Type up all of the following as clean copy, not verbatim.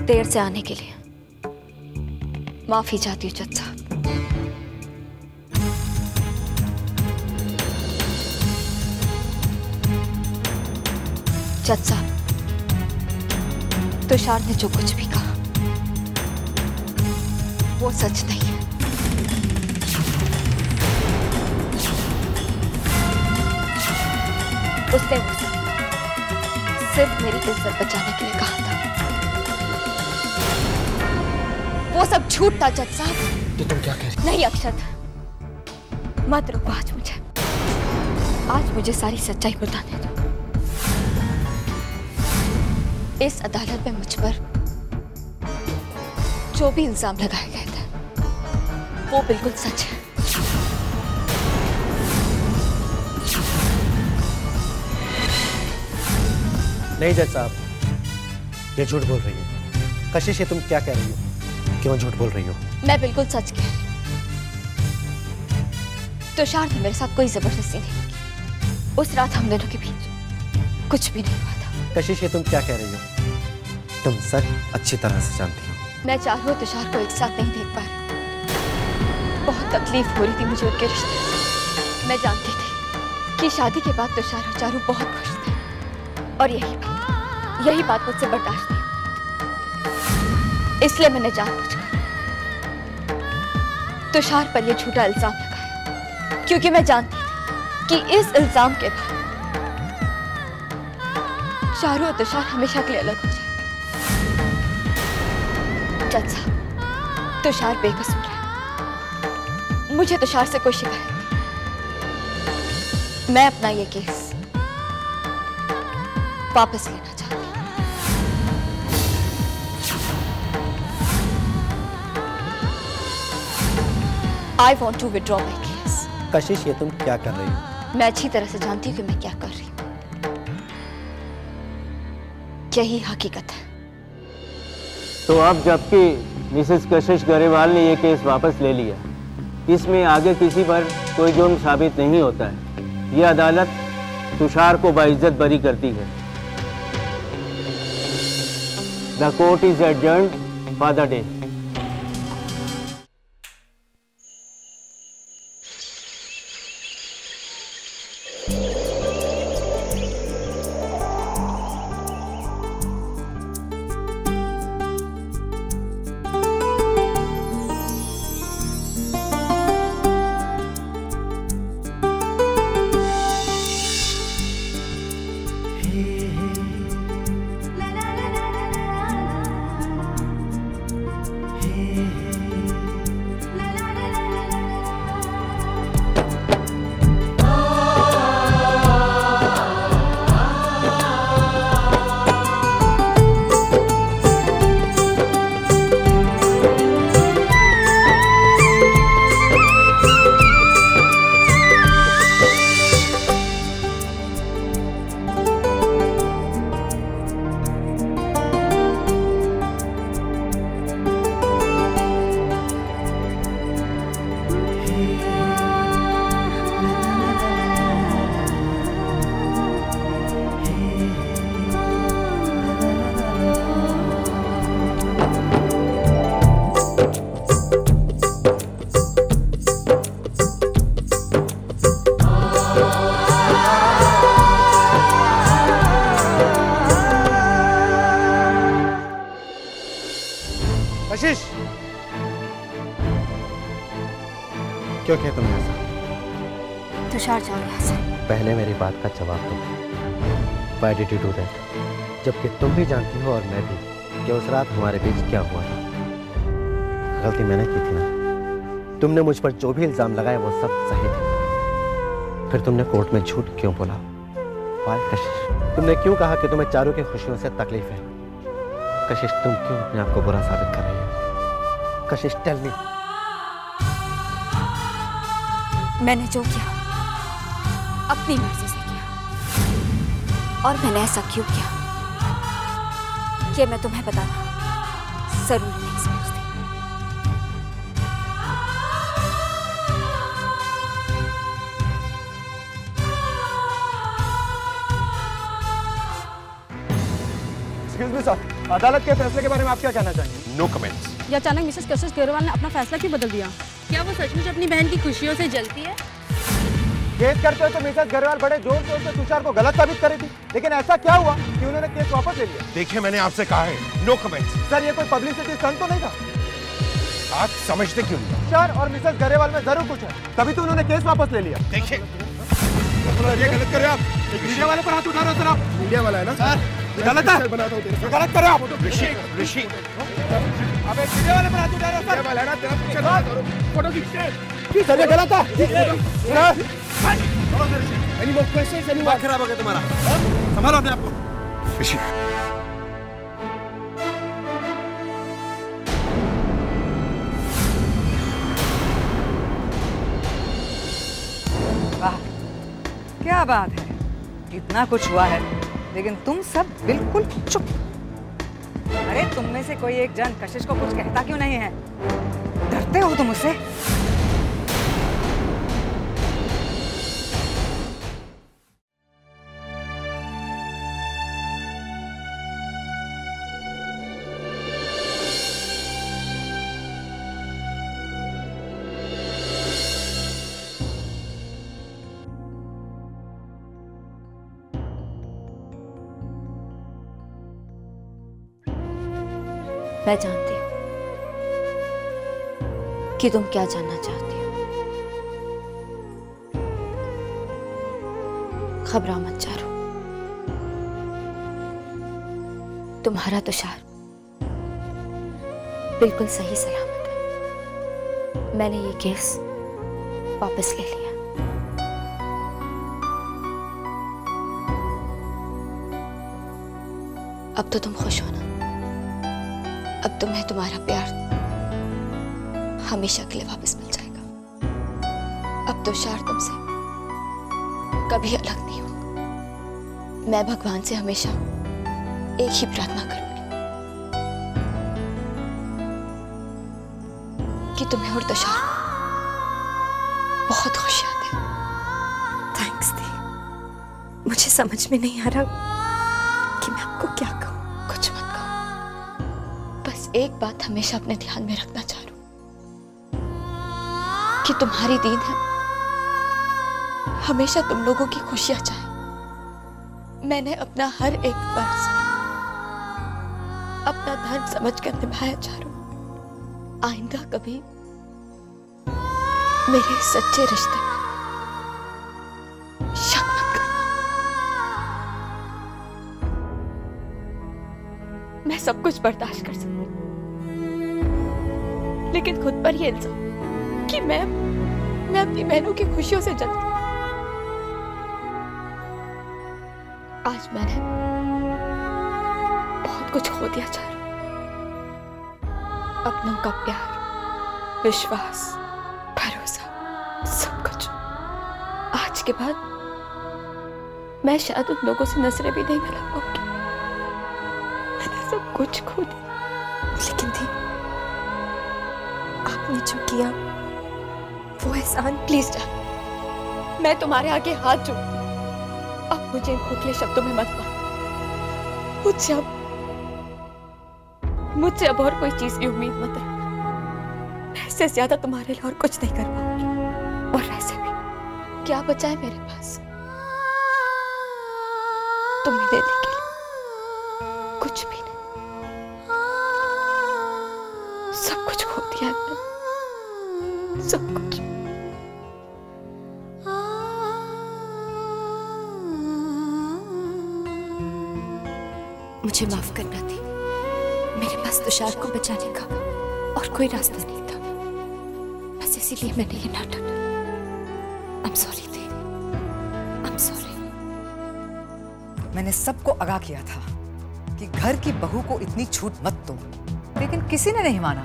देर से आने के लिए माफी चाहती हूँ जज साहब। जज साहब, तुषार ने जो कुछ भी कहा वो सच नहीं है। उसने वो सिर्फ मेरी इज्जत बचाने के लिए कहा था। वो सब झूठ था जज साहब। तो तुम क्या कह रही? नहीं अक्षत, मत रोको आज मुझे सारी सच्चाई बताने दो। इस अदालत में मुझ पर जो भी इल्जाम लगाए गए थे वो बिल्कुल सच है। नहीं जज साहब, ये झूठ बोल रही है। कशिश, ये तुम क्या कह रही हो? क्यों झूठ बोल रही हो? मैं बिल्कुल सच कह रही हूँ। तुषार ने मेरे साथ कोई जबरदस्ती नहीं की। उस रात हम दोनों के बीच कुछ भी नहीं हुआ था। कशिश, ये तुम क्या कह रही हो? तुम सच अच्छी तरह से जानती हो। मैं चारों तुषार को एक साथ नहीं देख पा रही। बहुत तकलीफ हो रही थी मुझे उनके रिश्ते। मैं जानती थी कि शादी के बाद तुषार और चारू बहुत खुश थे और यही बात मुझसे बर्दाश्त नहीं हुई। इसलिए मैंने जानबूझकर तुषार पर यह झूठा इल्जाम लगाया, क्योंकि मैं जानती थी कि इस इल्जाम के बाद चारू और तुषार हमेशा के लिए अलग हो जाएंगे। जज साहब, तुषार बेकसूर है। मुझे तुषार से कोई शिकायत नहीं। मैं अपना ये केस वापस लेना चाहती हूँ। I want to withdraw my case. कशिश, ये तुम क्या कर रही हो? मैं अच्छी तरह से जानती हूँ कि मैं क्या कर रही हूँ। यही हकीकत है। तो अब जबकि मिसेस कशिश गरेवाल ने ये केस वापस ले लिया, इसमें आगे किसी पर कोई जुर्म साबित नहीं होता है। ये अदालत तुषार को बाइज्जत बरी करती है। The court is adjourned for the day. कशिश, क्यों किया तुमने ऐसा? तुषार, जाओ यहाँ से। पहले मेरी बात का जवाब दो। Why did you do that? जबकि तुम भी जानती हो और मैं भी कि उस रात हमारे बीच क्या हुआ था। गलती मैंने की थी ना। तुमने मुझ पर जो भी इल्जाम लगाए वो सब सही थे। फिर तुमने कोर्ट में झूठ क्यों बोला? Why, कशिश? तुमने क्यों कहा कि तुम्हें चारू की खुशियों से तकलीफ है? कशिश, तुम क्यों अपने आप को बुरा साबित कर रही हो? कशिश, टेल मी। मैंने जो किया अपनी मर्जी से किया, और मैंने ऐसा क्यों किया कि मैं तुम्हें बताना जरूरी नहीं समझती। एक्सक्यूज मी सर, अदालत के फैसले के बारे में आप क्या कहना चाहेंगे? No comments. ये अचानक मिसेस कशिश ग्रेवाल ने अपना फैसला क्यों बदल दिया? क्या वो सचमुच अपनी बहन की खुशियों से जलती है? केस करते हुए तो मिसेस ग्रेवाल बड़े जोर शोर से तुषार को गलत साबित करी थी, लेकिन ऐसा क्या हुआ कि उन्होंने केस वापस ले लिया? देखिए मैंने आपसे कहा है, नो कमेंट्स। सर ये कोई पब्लिसिटी स्टंट तो नहीं था? आप समझते क्यों नहीं? तुषार और मिसेस ग्रेवाल में जरूर कुछ है, तभी तो उन्होंने केस वापस ले लिया। देखिए ये गलत कर रहे हो आप। मीडिया वाले पर हाथ उठा रहे हो सर आप। मीडिया वाला है ना सर गलत है, बनाता हूँ तेरे गलत कर रहे हो आप। ऋषि ऋषि अब एक मीडिया वाले पर हाथ उठा रहे हो सर। वाला है ना तेरा पीछे फोटो खींचते हैं। सर ये गलत है sir. Any more questions? Any दिमाग खराब हो गया तुम्हारा, संभालो अपने आप को। ऋषि वाह क्या बात है, इतना कुछ हुआ है लेकिन तुम सब बिल्कुल चुप। अरे तुम में से कोई एक जन कशिश को कुछ कहता क्यों नहीं है? डरते हो तुम उससे? मैं जानती हूँ कि तुम क्या जानना चाहती हो। घबरा मत चारो, तुम्हारा तुषार बिल्कुल सही सलामत है। मैंने ये केस वापस ले लिया। अब तो तुम खुश हो ना? अब तुम्हें तुम्हारा प्यार हमेशा के लिए वापस मिल जाएगा। अब तुषार तुमसे कभी अलग नहीं होगा। मैं भगवान से हमेशा एक ही प्रार्थना करूंगी कि तुम्हें और तुषार बहुत खुशियां दे। थैंक्स दी। मुझे समझ में नहीं आ रहा कि मैं आपको क्या कहूँ। कुछ मत कहो, बस एक बात हमेशा अपने ध्यान में रखना चाह रहा हूं कि तुम्हारी दीन है हमेशा तुम लोगों की खुशियां चाहे। मैंने अपना हर एक फर्ज अपना धर्म समझकर निभाया जा रहा हूं। आइंदा कभी मेरे सच्चे रिश्ते में शक मत करना। मैं सब कुछ बर्दाश्त कर सकती हूं, लेकिन खुद पर यह इल्जाम कि मैं अपनी बहनों की खुशियों से जलती हूं। आज मैंने बहुत कुछ खो दिया चारू। अपनों का प्यार, विश्वास, भरोसा, सब कुछ। आज के बाद मैं शायद उन लोगों से नजरें भी नहीं मिला पाऊंगी। मैंने सब कुछ खो दिया। लेकिन दी, आपने जो किया वो एहसान। प्लीज जान, मैं तुम्हारे आगे हाथ जोड़ती हूँ। अब मुझे इन खोखले शब्दों में मत मारो। मुझसे अब और कोई चीज की उम्मीद मत रखो। इससे ज्यादा तुम्हारे लिए और कुछ नहीं कर पाऊंगी। और वैसे भी क्या बचा है मेरे पास तुम्हें देने के लिए? कुछ भी नहीं। सब कुछ खो दिया है मैंने, सब कुछ। मुझे माफ करना थी। मेरे पास तुषार को बचाने का और कोई रास्ता नहीं था। बस इसीलिए मैंने ये नाटक। I'm sorry थी। I'm sorry। मैंने सबको आगाह किया था कि घर की बहू को इतनी छूट मत दो, लेकिन किसी ने नहीं माना।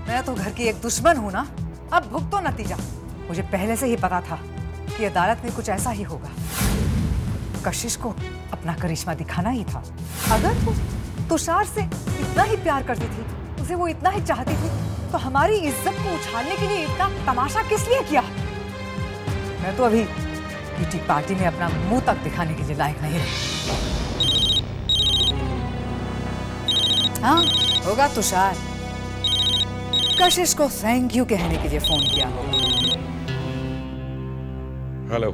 मैं तो घर की एक दुश्मन हूं ना, अब भुगतो नतीजा। मुझे पहले से ही पता था कि अदालत में कुछ ऐसा ही होगा। कशिश को अपना करिश्मा दिखाना ही था। अगर वो तुषार से इतना ही प्यार करती थी, उसे वो इतना ही चाहती थी, तो हमारी इज्जत को उछालने के लिए इतना तमाशा किस लिए किया? मैं तो अभी किटी पार्टी में अपना मुंह तक दिखाने के लिए लायक नहीं रही। हाँ होगा तुषार। कशिश को थैंक यू कहने के लिए फोन किया होगा। हेलो।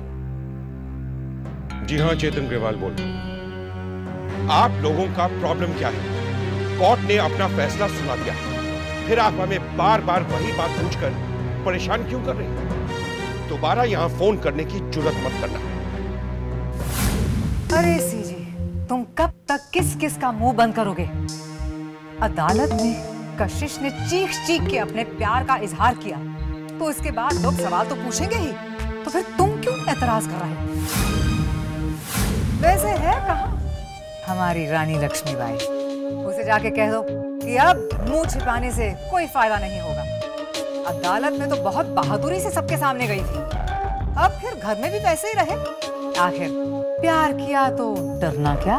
जी हाँ, चेतन ग्रेवाल बोल रहा हूं। आप लोगों का प्रॉब्लम क्या है? कोर्ट ने अपना फैसला सुना दिया, फिर आप हमें बार बार वही बात पूछकर परेशान क्यों कर रहे हैं? दोबारा यहां फोन करने की जुर्रत मत करना। अरे सीजी, तुम कब तक किस किस का मुंह बंद करोगे? अदालत में कशिश ने चीख चीख के अपने प्यार का इजहार किया, तो इसके बाद लोग सवाल तो पूछेंगे ही। तो फिर तुम क्यों एतराज कर रहे हो? वैसे है कहाँ हमारी रानी लक्ष्मीबाई? उसे जाके कह दो कि अब मुंह छिपाने से कोई फायदा नहीं होगा। अदालत में तो बहुत बहादुरी से सबके सामने गई थी, अब फिर घर में भी वैसे ही रहे। आखिर प्यार किया तो डरना क्या?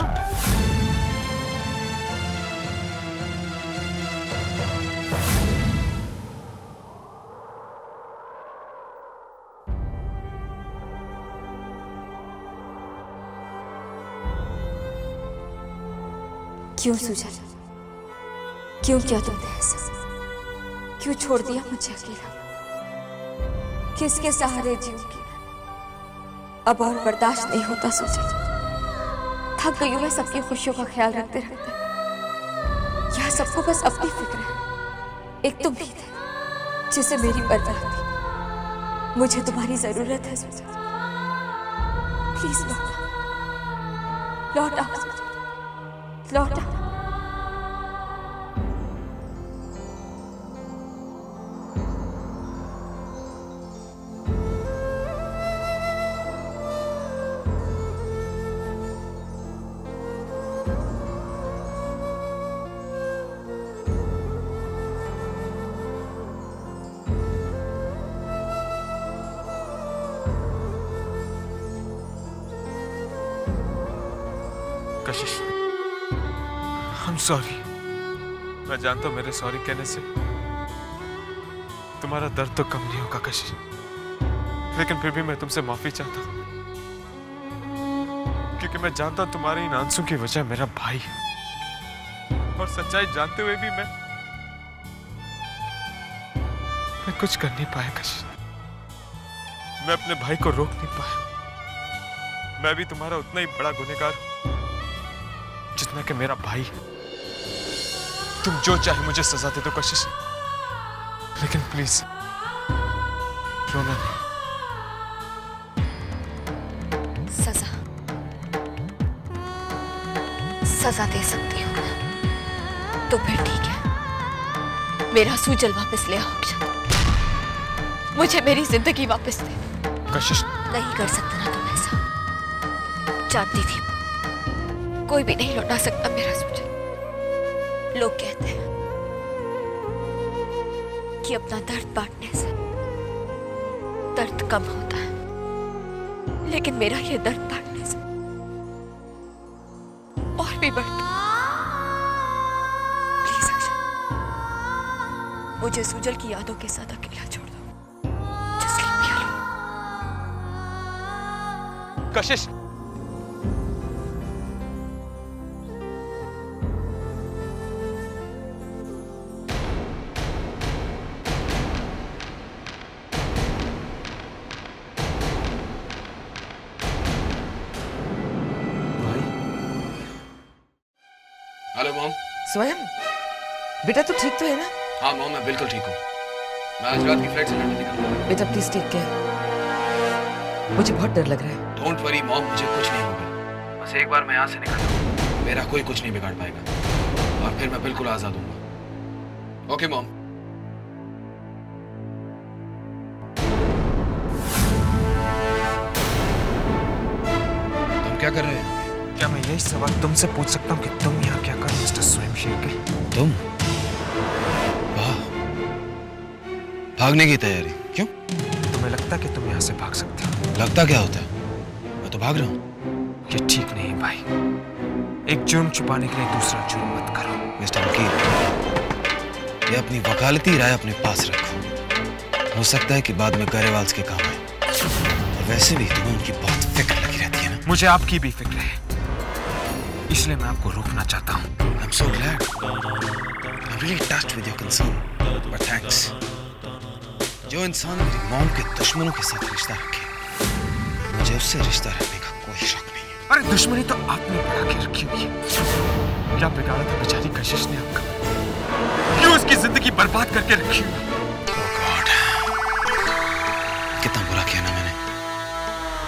क्यों सुजल? क्यों किया तुमने ऐसा? क्यों छोड़ दिया मुझे अकेला? किसके सहारे जीऊंगी? अब और बर्दाश्त नहीं होता सुजल। थक गई हूं मैं सबकी खुशियों का ख्याल रखते रखते। यह सबको बस अपनी फिक्र है। एक तुम भी थे जिसे मेरी परवाह थी। मुझे तुम्हारी जरूरत है सुजल। प्लीज लौट आओ सुजल, लौट आओ। कशिश, I'm sorry। मैं जानता हूं मेरे सॉरी कहने से तुम्हारा दर्द तो कम नहीं होगा कशिश, लेकिन फिर भी मैं तुमसे माफी चाहता हूं, क्योंकि मैं जानता हूं तुम्हारे इन आंसू की वजह मेरा भाई है। और सच्चाई जानते हुए भी मैं कुछ कर नहीं पाया कशिश। मैं अपने भाई को रोक नहीं पाया। मैं भी तुम्हारा उतना ही बड़ा गुनहगार हूं जितना कि मेरा भाई है। तुम जो चाहे मुझे सजा दे दो कशिश, लेकिन प्लीज रोना नहीं। सजा दे सकती हूँ ना? तो फिर ठीक है, मेरा सूजल वापस ले आओ अक्षत। मुझे मेरी जिंदगी वापस दे। कशिश, नहीं कर सकता ना तुम ऐसा? जानती थी कोई भी नहीं लौटा सकता मेरा सूजल। लोग कहते हैं कि अपना दर्द बांटने से दर्द कम होता है, लेकिन मेरा ये दर्द बांटने से और भी बढ़ता। प्लीज अक्षत, मुझे सूजल की यादों के साथ अकेला छोड़ दो। Just leave me alone। कशिश, हेलो मॉम। स्वयं बेटा तू ठीक तो है ना? हाँ मॉम, मैं बिल्कुल ठीक हूँ। मैं आज रात की फ्लाइट से लंदन निकल रहा हूँ। बेटा प्लीज टेक केयर, मुझे बहुत डर लग रहा है। डोंट वरी मॉम, मुझे कुछ नहीं होगा। बस एक बार मैं यहाँ से निकल जाऊँ, मेरा कोई कुछ नहीं बिगाड़ पाएगा और फिर मैं बिल्कुल आजाद हूँ। Okay mom. तुम क्या कर रहे हैं? क्या मैं यही सवाल तुमसे पूछ सकता हूँ कि तुम यहाँ क्या कर रहे हो मिस्टर स्वयं शेखर? तुम? वाह, भागने की तैयारी? क्यों? तुम्हें लगता कि तुम यहाँ से भाग सकते हो? लगता क्या होता है, मैं तो भाग रहा हूँ। ये ठीक नहीं भाई, एक जुर्म छुपाने के लिए दूसरा जुर्म मत करो। मिस्टर वकील, ये अपनी वकालती राय अपने पास रखो। हो सकता है कि बाद में गरेवाल्स के काम आए। और वैसे भी तुम्हें उनकी बहुत फिक्र लगी रहती है ना? मुझे आपकी भी फिक्र है। इसलिए मैं आपको रोकना चाहता हूँ। I'm so glad. I'm really touched with your concern. But thanks. जो इंसान मेरी मॉम के दुश्मनों के साथ रिश्ता रखे, मुझे उससे रिश्ता रखने का कोई शौक नहीं है। अरे दुश्मनी तो आपने बढ़ा के रखी हुई है। क्या बिगाड़ा था बेचारी कशिश ने आपका? क्यों उसकी जिंदगी बर्बाद करके रखी हुई? Oh God. कितना बुरा किया ना मैंने।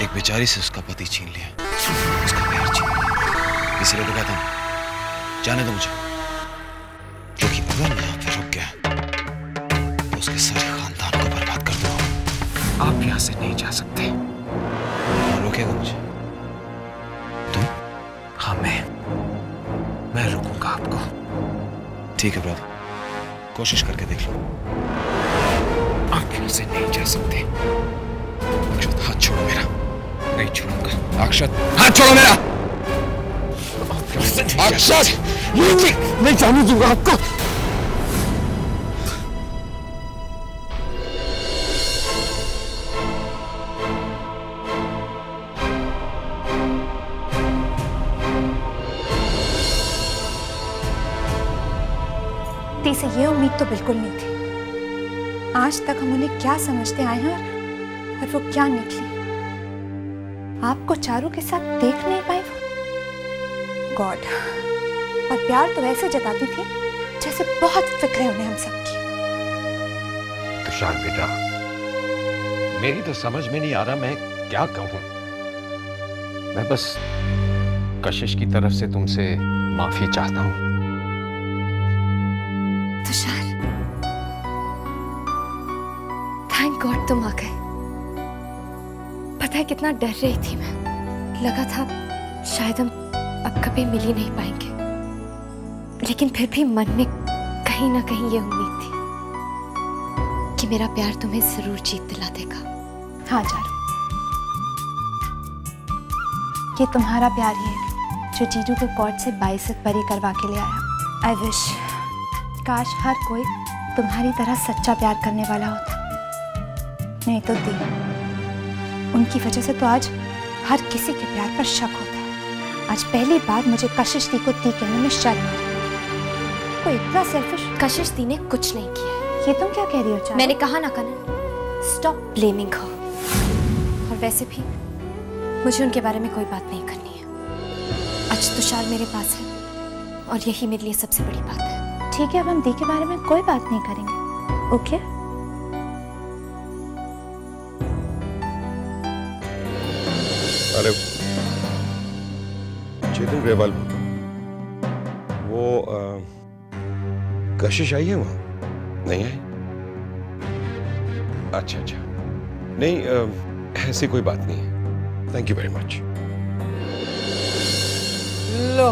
एक बेचारी से उसका पति छीन लिया, उसका प्यार छीन लिया। इसलिए तो कहता हूँ, जाने दो मुझे, क्योंकि अगर मैं यहाँ पे रुक गया तो उसके सारे खानदान को बर्बाद कर दूंगा। आप यहाँ से नहीं जा सकते। कौन रोकेगा मुझे? तुम? हाँ मैं रोकूंगा आपको। ठीक है ब्रदर, कोशिश करके देख लो। आप यहाँ से नहीं जा सकते। अक्षत, हाथ छोड़ो मेरा। नहीं छोड़ूंगा। अक्षत, हाथ छोड़ो मेरा। अक्षत, नहीं जाने दूंगा आपको। ती से ये उम्मीद तो बिल्कुल नहीं थी। आज तक हम उन्हें क्या समझते आए हैं और वो क्या निकली। आपको चारू के साथ देख नहीं पाए वो। गॉड, और प्यार तो ऐसे जताती थी जैसे बहुत फिक्र है उन्हें हम सबकी। तुषार बेटा, मेरी तो समझ में नहीं आ रहा मैं क्या कहूं। मैं बस कशिश की तरफ से तुमसे माफी चाहता हूं। तुषार, थैंक गॉड तुम आ गए। पता है कितना डर रही थी मैं। लगा था शायद हम अब कभी मिल ही नहीं पाएंगे, लेकिन फिर भी मन में कहीं ना कहीं ये उम्मीद थी कि मेरा प्यार तुम्हें जरूर जीत दिला देगा। हाँ चारू, ये तुम्हारा प्यार ही है जो जीजू को कोर्ट से 22 परी करवा के ले आया। आई विश काश हर कोई तुम्हारी तरह सच्चा प्यार करने वाला होता। नहीं तो दी, उनकी वजह से तो आज हर किसी के प्यार पर शक होता है। आज पहली बार मुझे कशिश दी को ती कहने में शर्म आ रही। वो इतना सेल्फिश। कशिश दी ने कुछ नहीं किया। ये तुम क्या कह रही हो चारू? मैंने कहा ना कनन, स्टॉप ब्लेमिंग हर। और वैसे भी मुझे उनके बारे में कोई बात नहीं करनी है। आज तुषार मेरे पास है और यही मेरे लिए सबसे बड़ी बात है। ठीक है, अब हम दी के बारे में कोई बात नहीं करेंगे। ओके? अरे चेतन ग्रेवाल, वो कशिश आई है वहां? नहीं आई? अच्छा अच्छा, नहीं ऐसी कोई बात नहीं है। Thank you very much. लो,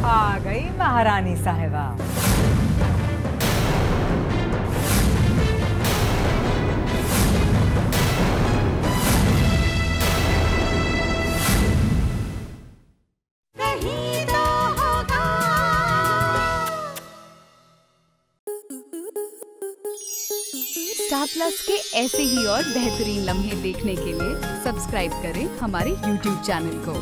आ गई महारानी साहिबा। स्टार प्लस के ऐसे ही और बेहतरीन लम्हे देखने के लिए सब्सक्राइब करें हमारे YouTube चैनल को।